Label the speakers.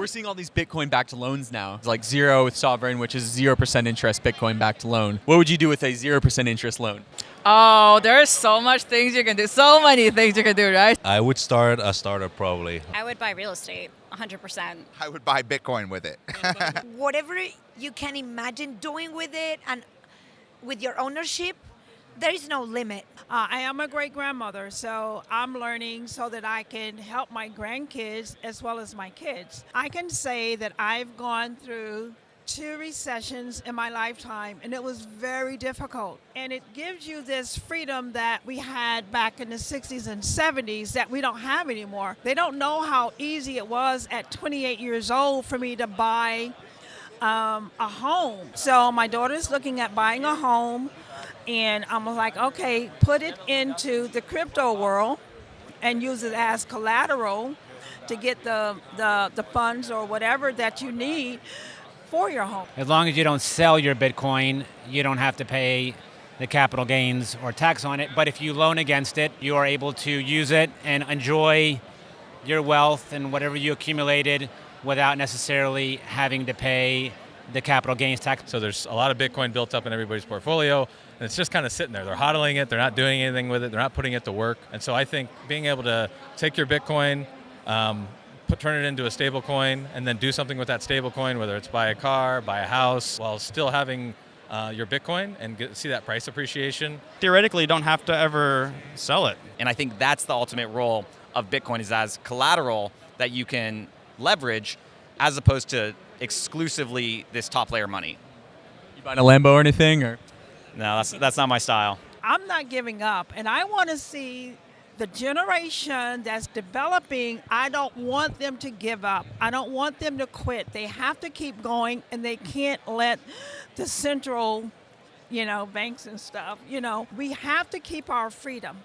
Speaker 1: we're seeing all these Bitcoin-backed loans now. It's like Zero with Sovereign, which is 0% interest Bitcoin-backed loan. What would you do with a 0% interest loan?
Speaker 2: Oh, there's so much things you can do. So many things you can do, right?
Speaker 3: I would start a startup probably.
Speaker 4: I would buy real estate, 100%.
Speaker 5: I would buy Bitcoin with it.
Speaker 6: Whatever you can imagine doing with it and with your ownership, there is no limit.
Speaker 7: I am a great grandmother, so I'm learning so that I can help my grandkids as well as my kids. I can say that I've gone through 2 recessions in my lifetime, and it was very difficult. And it gives you this freedom that we had back in the 60s and 70s that we don't have anymore. They don't know how easy it was at 28 years old for me to buy a home. So my daughter's looking at buying a home, and I'm like, okay, put it into the crypto world and use it as collateral to get the funds or whatever that you need for your home.
Speaker 8: As long as you don't sell your Bitcoin, you don't have to pay the capital gains or tax on it. But if you loan against it, you are able to use it and enjoy your wealth and whatever you accumulated without necessarily having to pay the capital gains tax.
Speaker 9: So there's a lot of Bitcoin built up in everybody's portfolio, and it's just kind of sitting there. They're hodling it, they're not doing anything with it, they're not putting it to work. And so I think being able to take your Bitcoin, turn it into a stable coin, and then do something with that stable coin, whether it's buy a car, buy a house, while still having your Bitcoin and see that price appreciation.
Speaker 10: Theoretically, you don't have to ever sell it.
Speaker 11: And I think that's the ultimate role of Bitcoin, is as collateral that you can leverage as opposed to exclusively this top layer money.
Speaker 1: You buying a Lambo or anything? Or
Speaker 11: No, that's not my style.
Speaker 7: I'm not giving up, and I want to see the generation that's developing. I don't want them to give up. I don't want them to quit. They have to keep going, and they can't let the central, banks and stuff, we have to keep our freedom.